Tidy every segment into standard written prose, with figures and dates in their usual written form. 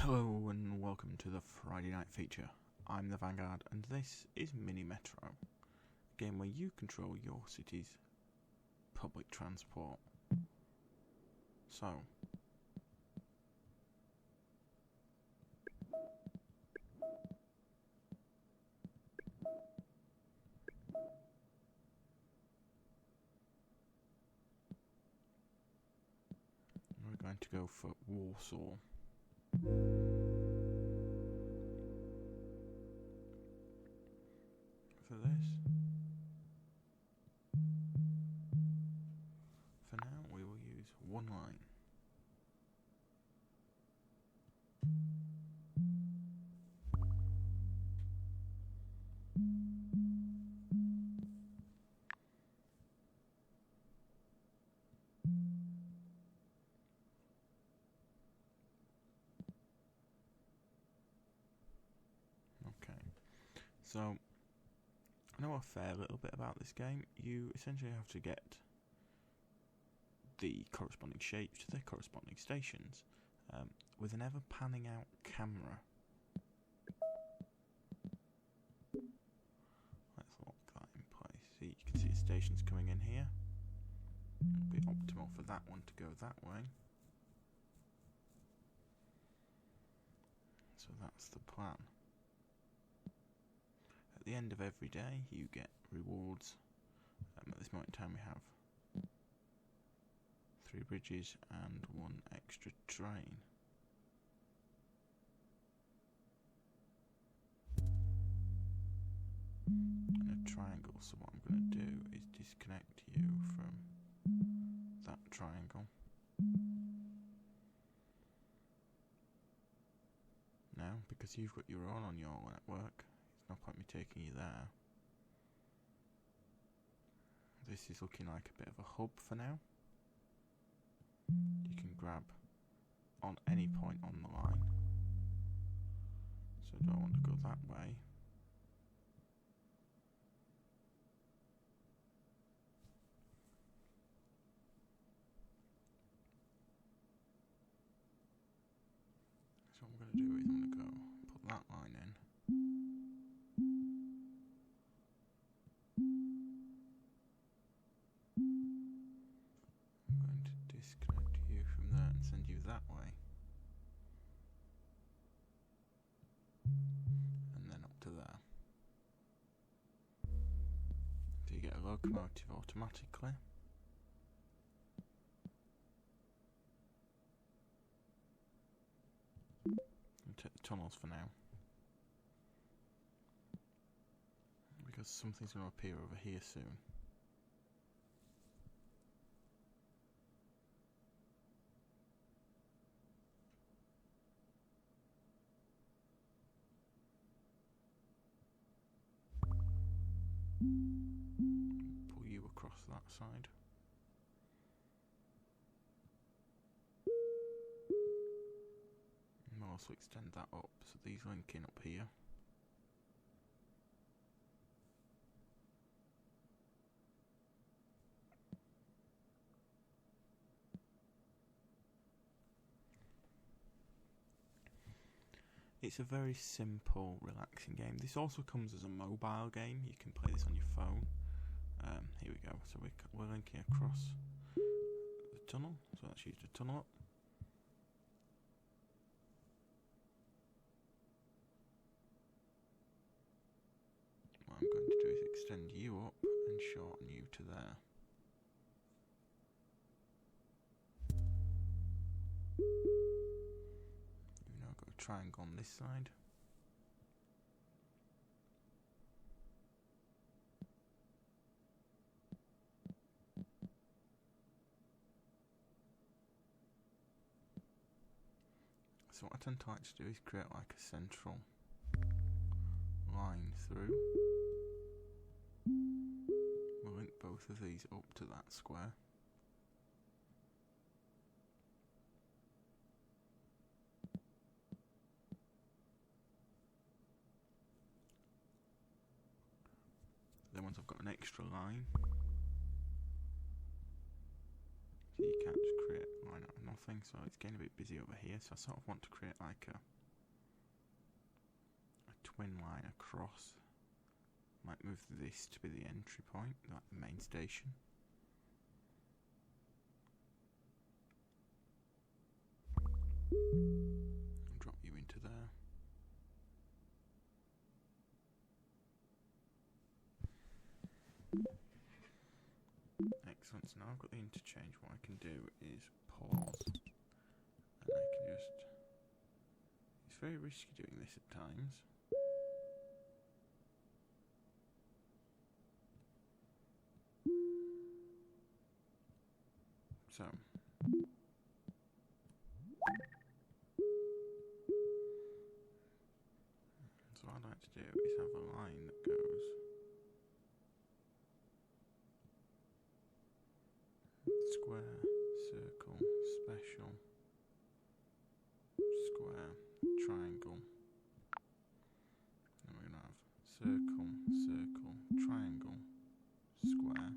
Hello and welcome to the Friday night feature. I'm the Vanguard and this is Mini Metro, a game where you control your city's public transport. So, we're going to go for Warsaw. For this, for now we will use one line. Okay, so I know a fair little bit about this game. You essentially have to get the corresponding shapes to their corresponding stations with an ever panning out camera. Let's lock that in place. See, you can see the stations coming in here. It'll be optimal for that one to go that way. So that's the plan. At the end of every day you get rewards. At this moment in time we have 3 bridges and 1 extra train. And a triangle, so what I'm going to do is disconnect you from that triangle. Now, because you've got your own on your network, it's no point me taking you there. This is looking like a bit of a hub for now. You can grab on any point on the line. So do I want to go that way? So what I'm going to do is I'm going to go put that line in. I'm going to disconnect you from there and send you that way. And then up to there. So you get a locomotive automatically. I'll take the tunnels for now. Because something's going to appear over here soon. Pull you across that side. And we'll also extend that up, so these link in up here. It's a very simple, relaxing game. This also comes as a mobile game. You can play this on your phone. Here we go. So we're linking across the tunnel. So let's use the tunnel up. What I'm going to do is extend you up and shorten you to there. You've now got a triangle on this side. So what I tend to like to do is create like a central line through. We'll link both of these up to that square. Then once I've got an extra line, you can't just create a line out of nothing, so it's getting a bit busy over here. So I sort of want to create like a twin line across. Might move this to be the entry point, like the main station. And drop you into there. Excellent, so now I've got the interchange. What I can do is pause, and I can just... It's very risky doing this at times. So what I'd like to do is have a line that goes square, circle, special, square, triangle. Then we're going to have circle, circle, triangle, square.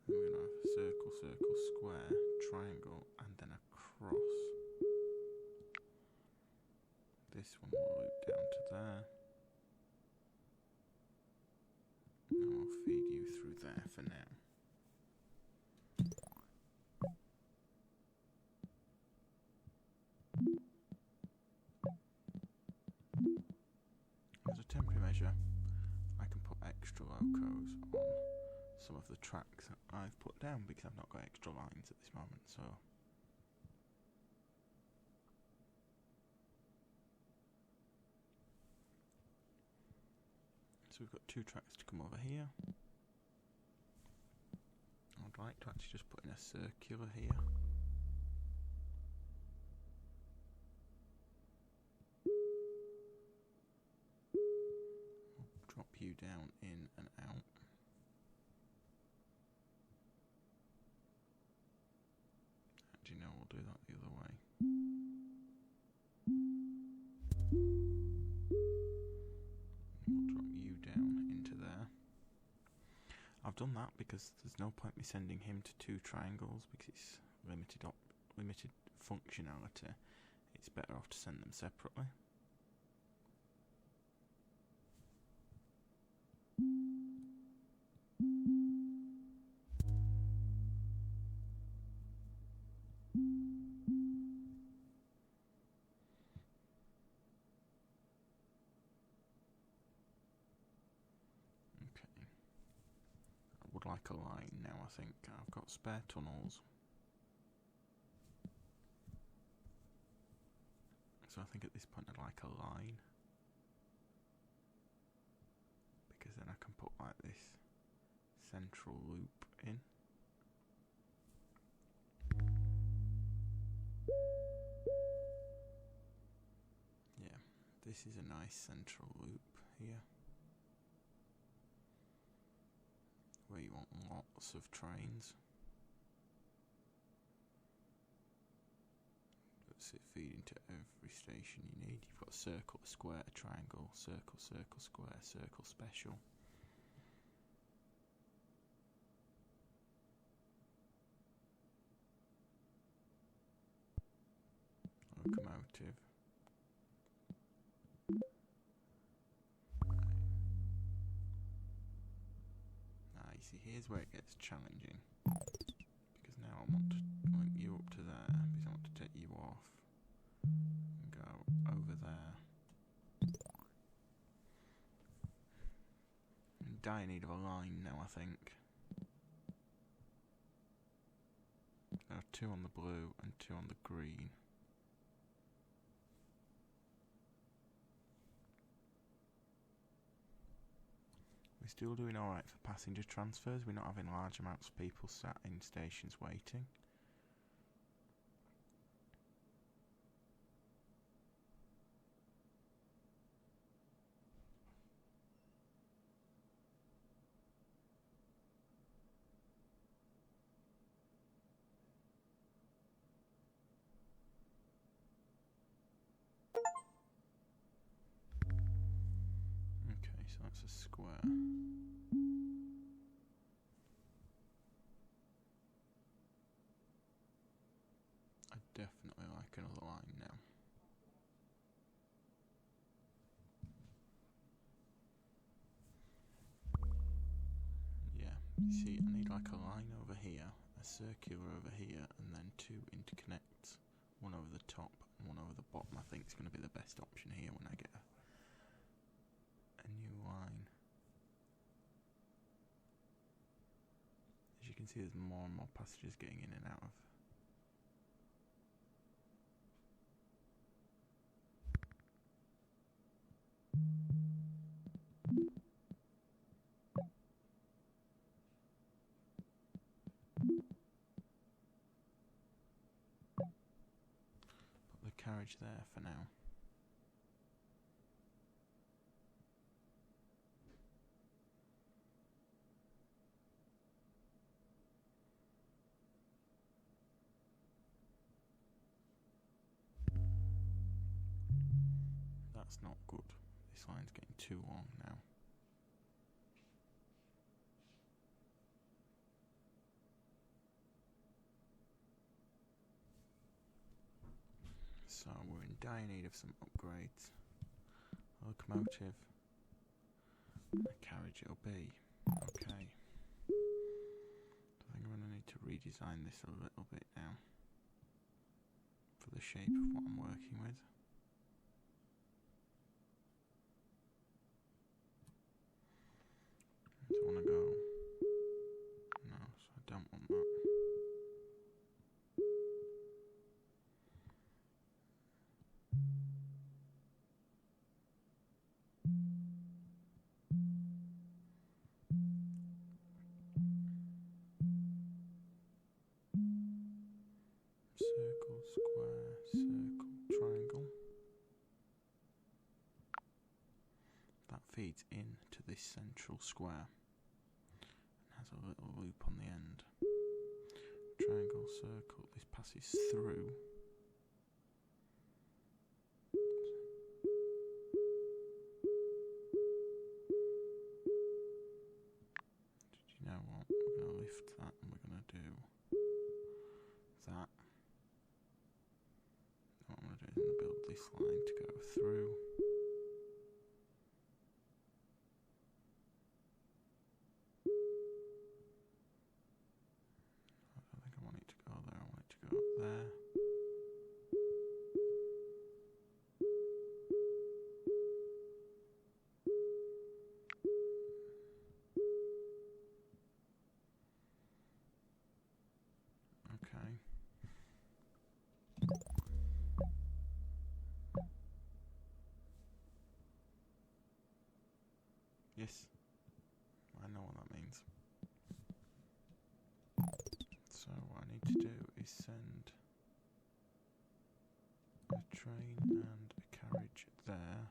Then we're going to have circle, circle, square, triangle, and then a cross. This one will loop down to there. And we'll feed you through there for now. As a temporary measure, I can put extra locos on some of the tracks that I've put down because I've not got extra lines at this moment, so we've got two tracks to come over here. I'd like to actually just put in a circular here. We'll drop you down in and out. Actually no, we'll do that the other way. I've done that because there's no point me sending him to two triangles because it's limited functionality. It's better off to send them separately. Like a line now, I think. I've got spare tunnels, so I think at this point I'd like a line, because then I can put like this central loop in. Yeah, this is a nice central loop here, where you want lots of trains. Let's feed into every station you need. You've got circle, square, triangle, circle, circle, square, circle, special. Locomotive. See, here's where it gets challenging, because now I want to link you up to there, because I want to take you off and go over there. In dire need of a line now, I think. There are two on the blue and two on the green. We're still doing alright for passenger transfers. We're not having large amounts of people sat in stations waiting. Okay, so that's a square. definitely like another line now. Yeah, you see, I need like a line over here, a circular over here, and then two interconnects, one over the top and one over the bottom. I think it's going to be the best option here when I get a new line. As you can see, there's more and more passages getting in and out of. Put the carriage there for now. That's not good. This line's getting too long now. So we're in dire need of some upgrades. Locomotive. A carriage it'll be. Okay. I think I'm going to need to redesign this a little bit now. For the shape of what I'm working with. So I want to go. No, so I don't want that. Circle, square, circle, triangle. That feeds into this central square and has a little loop on the end. Triangle, circle, this passes through. Did you know what? We're going to lift that and we're going to do that. What I'm going to do is I'm going to build this line to go through. I don't think I want it to go there, I want it to go up there. Okay. Yes, I know what that means. So what I need to do is send a train and a carriage there.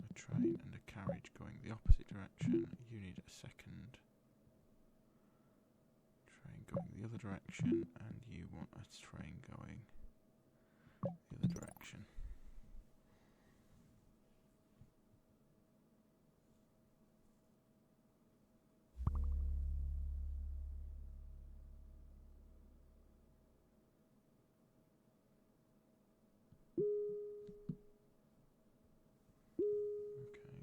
A train and a carriage going the opposite direction. You need a second train going the other direction, and you want a train going the other direction. Okay.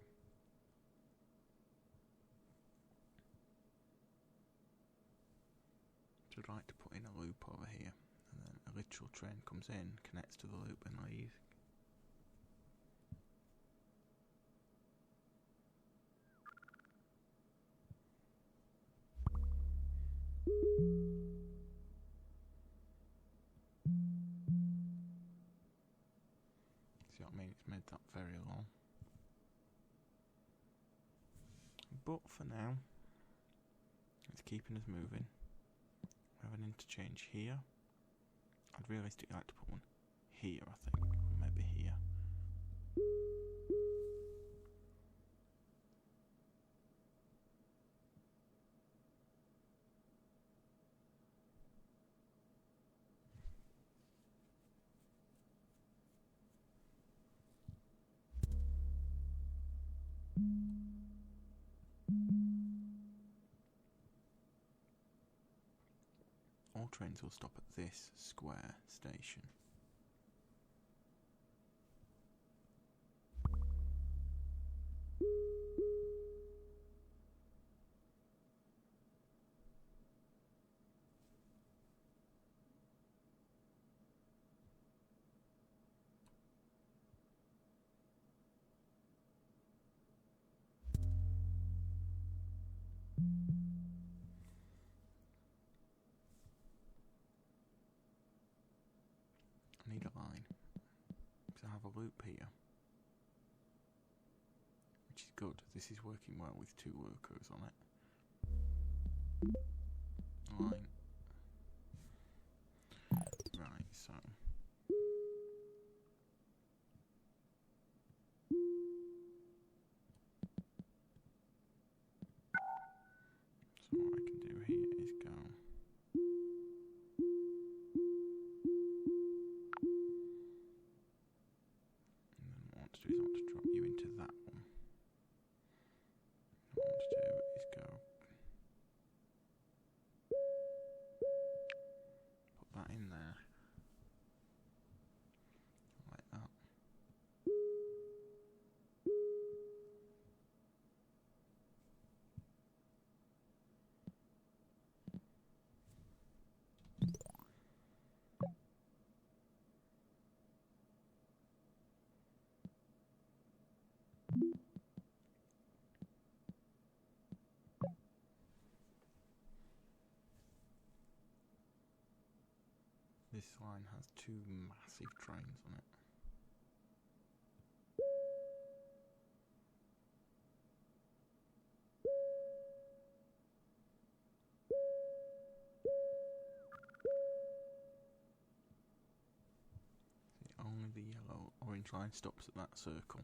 So I'd like to put in a loop over here, and then a literal train comes in, connects to the loop and leaves. See what I mean? It's made that very long. But for now, it's keeping us moving. We have an interchange here. I'd realistically like to put one here, I think, or maybe here. all trains will stop at this square station. I need a line, because I have a loop here, which is good. This is working well with 2 workers on it. Line. Right, so what I can do here is go and then what I want to do is I want to drop you into that one. What I want to do is go put that in there like that. This line has 2 massive trains on it. See, only the yellow orange line stops at that circle.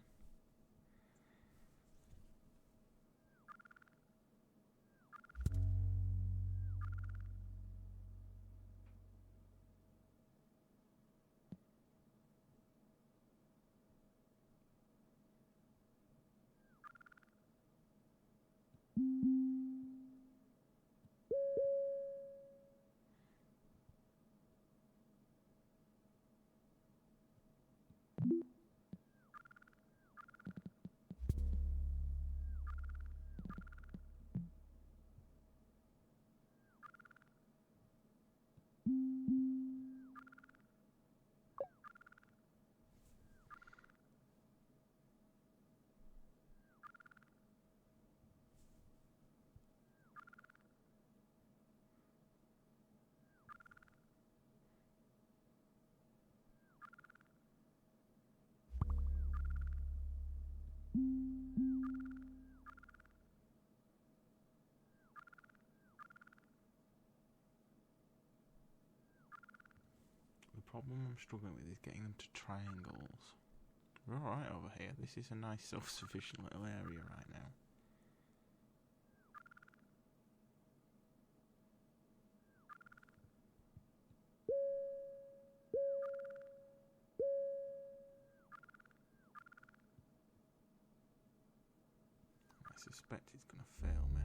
The problem I'm struggling with is getting them to triangles. We're alright over here. This is a nice self-sufficient little area right now. I suspect it's going to fail me.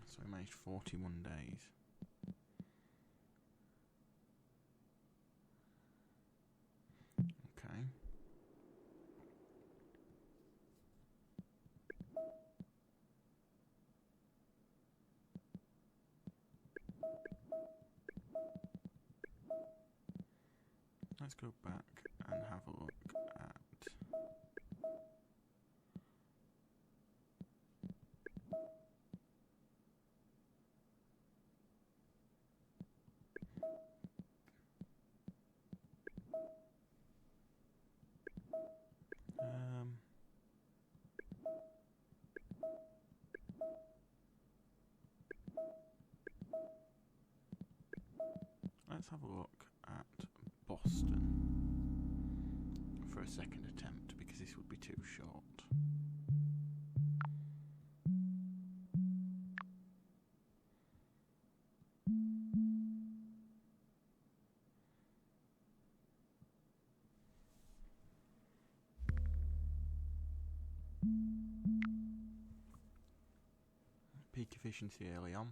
So we managed 41 days. Okay. Let's go back and have a look at let's have a look at Boston for a second attempt, because this would be too short. Peak efficiency early on.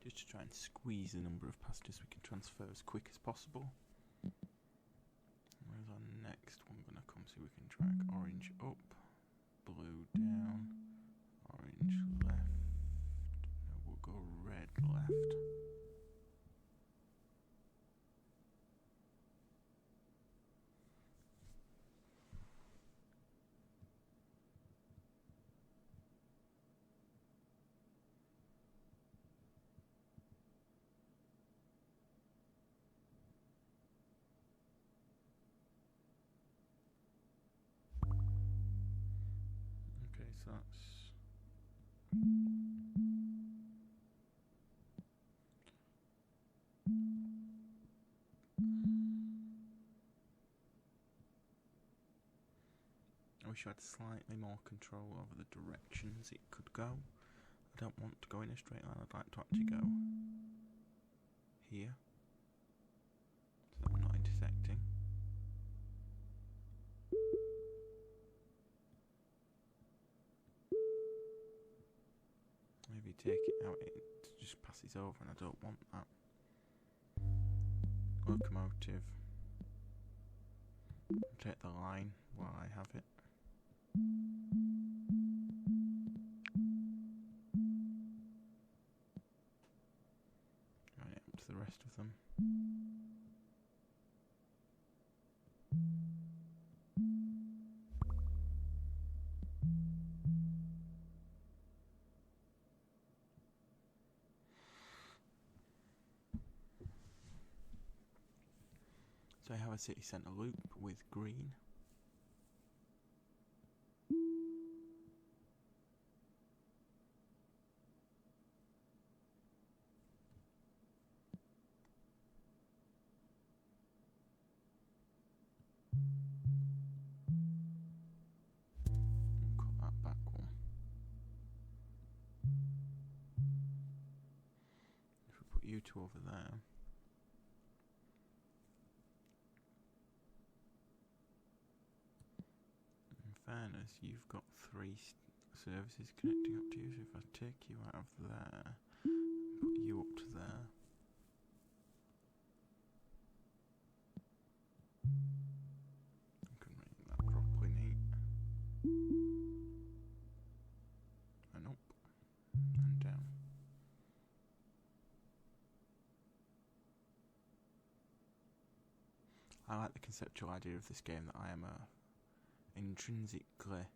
Just to try and squeeze the number of passengers we can transfer as quick as possible. Where's our next one going to come? So we can track orange up, blue down, orange left. No, we'll go red left. Okay, so that's I wish I had slightly more control over the directions it could go. I don't want to go in a straight line, I'd like to actually go here, so that we're not intersecting. Maybe take it out, it just passes over and I don't want that. Locomotive. Take the line while I have it. Right, up to the rest of them. So I have a city centre loop with green. We'll cut that back one. If we put you two over there. In fairness, you've got three services connecting up to you, so if I take you out of there, put you up to there. I can make that properly neat. And up. And down. I like the conceptual idea of this game that I am a intrinsically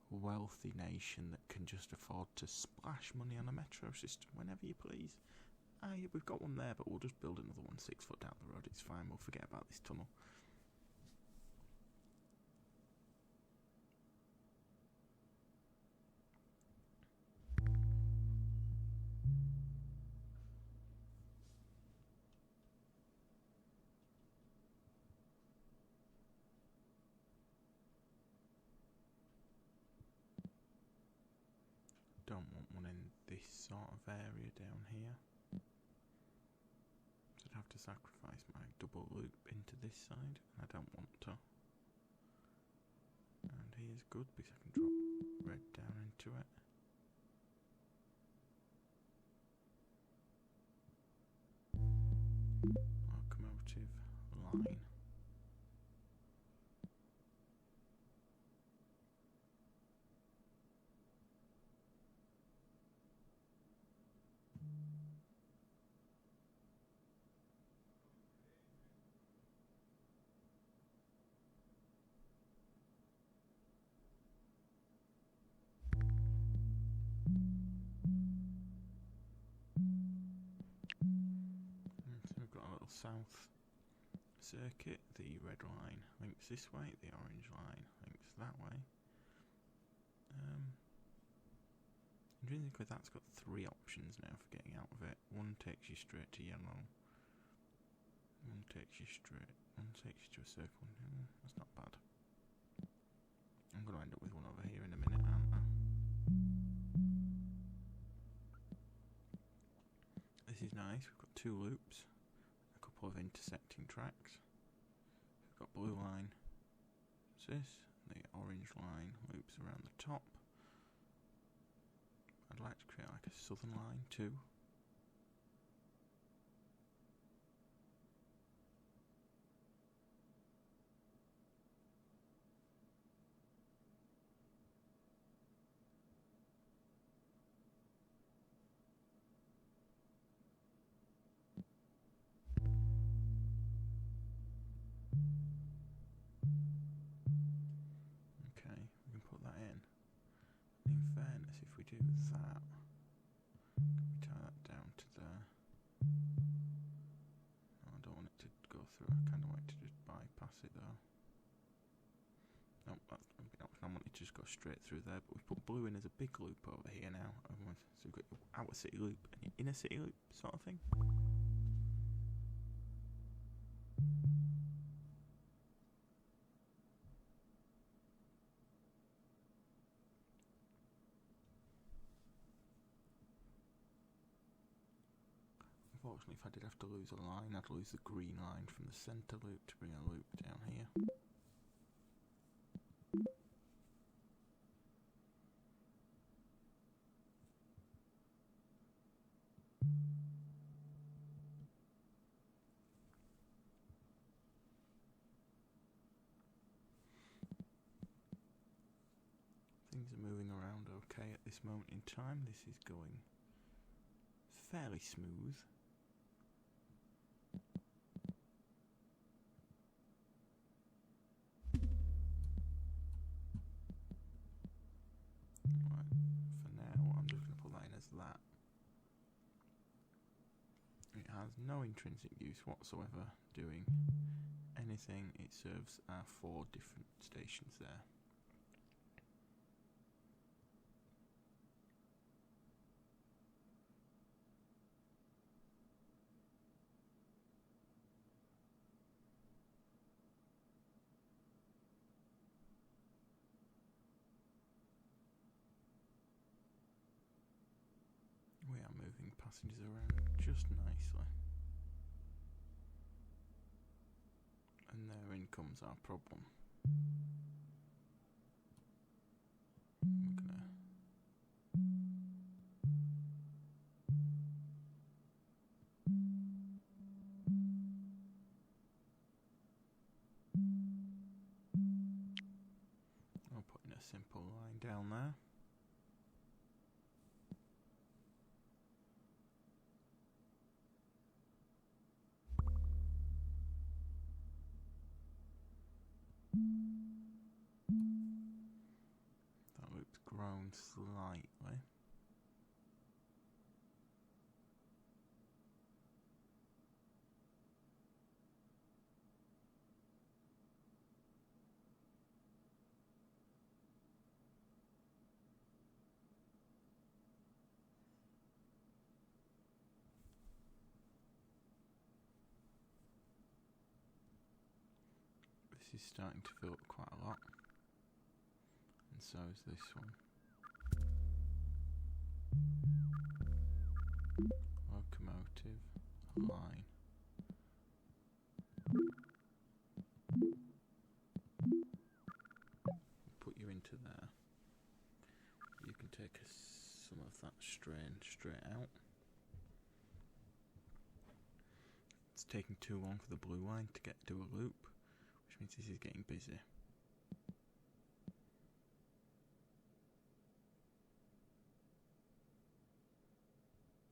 wealthy nation that can just afford to splash money on a metro system whenever you please. Yeah, we've got one there, but we'll just build another one 6 foot down the road. It's fine, we'll forget about this tunnel. Don't want one in this sort of area down here. So I'd have to sacrifice my double loop into this side, and I don't want to. And here's good because I can drop red down into it. Locomotive line. So we've got a little circuit, the red line links this way, the orange line links that way. Intrinsically that's got 3 options now for getting out of it. One takes you straight to yellow, one takes you to a circle. That's not bad. I'm going to end up with one over here in a minute, aren't I? This is nice. We've got 2 loops, a couple of intersecting tracks. We've got blue line, this, the orange line loops around the top. I'd like to create like a southern line too. Okay, we can put that in. In fairness, if we do that, can we tie that down to there? No, I don't want it to go through. I kind of want it to just bypass it though. No, that's not an option. I want it to just go straight through there. But we've put blue in as a big loop over here now. So we've got your outer city loop and your inner city loop sort of thing. Unfortunately, if I did have to lose a line, I'd lose the green line from the centre loop to bring a loop down here. Things are moving around okay at this moment in time. This is going fairly smooth. Right, for now I'm just going to put that in as that. It has no intrinsic use whatsoever doing anything. It serves our 4 different stations there. We are moving passengers around just nicely. And therein comes our problem. We're gonna I'll put in a simple line down there. That loop's grown slightly. This is starting to fill up quite a lot, and so is this one. Locomotive line. Put you into there. You can take some of that strain straight out. It's taking too long for the blue line to get to a loop, which means this is getting busy.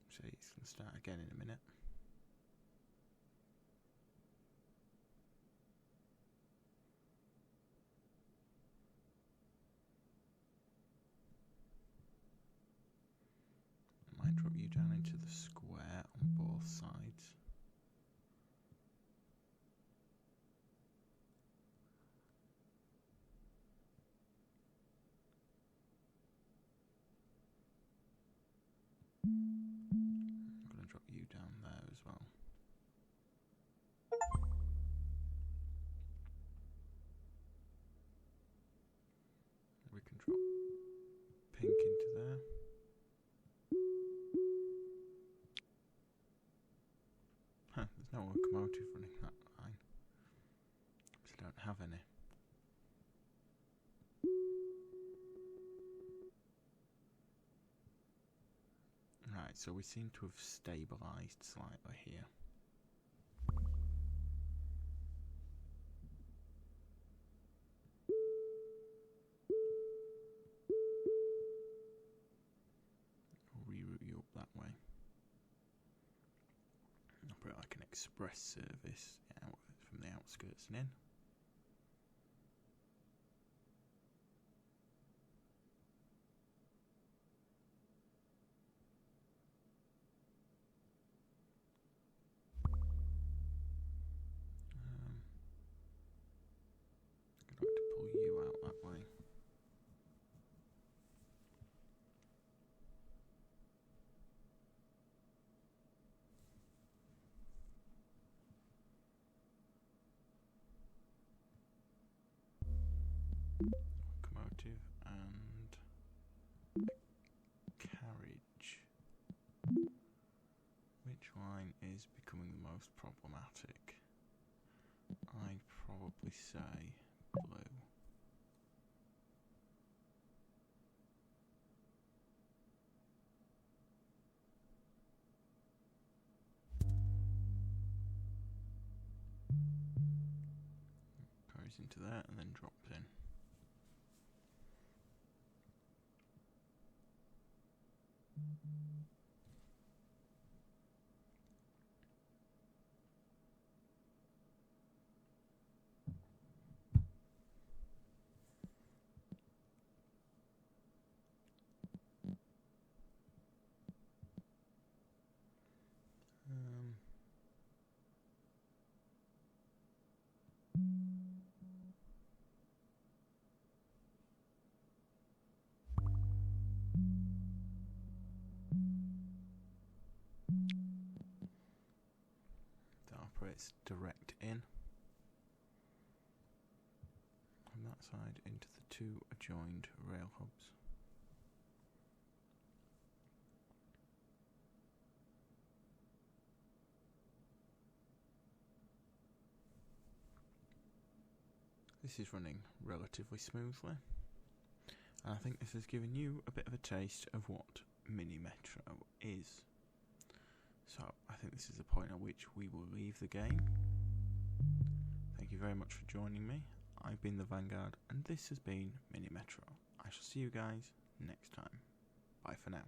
So it's going to start again in a minute. I might drop you down into the square on both sides. I'm going to drop you down there as well. We can drop pink into there. Huh, there's no locomotive running that line. Because I don't have any. Right, so we seem to have stabilised slightly here. I'll reroute you up that way. I'll put it like an express service out from the outskirts and in. I'd like to pull you out that way. Locomotive and carriage. Which line is becoming the most problematic? I'd probably say blue. Goes into there and then drops in. That operates direct in from that side into the two adjoined rail hubs. This is running relatively smoothly, and I think this has given you a bit of a taste of what Mini Metro is. So I think this is the point at which we will leave the game. Thank you very much for joining me. I've been the Vanguard, and this has been Mini Metro. I shall see you guys next time. Bye for now.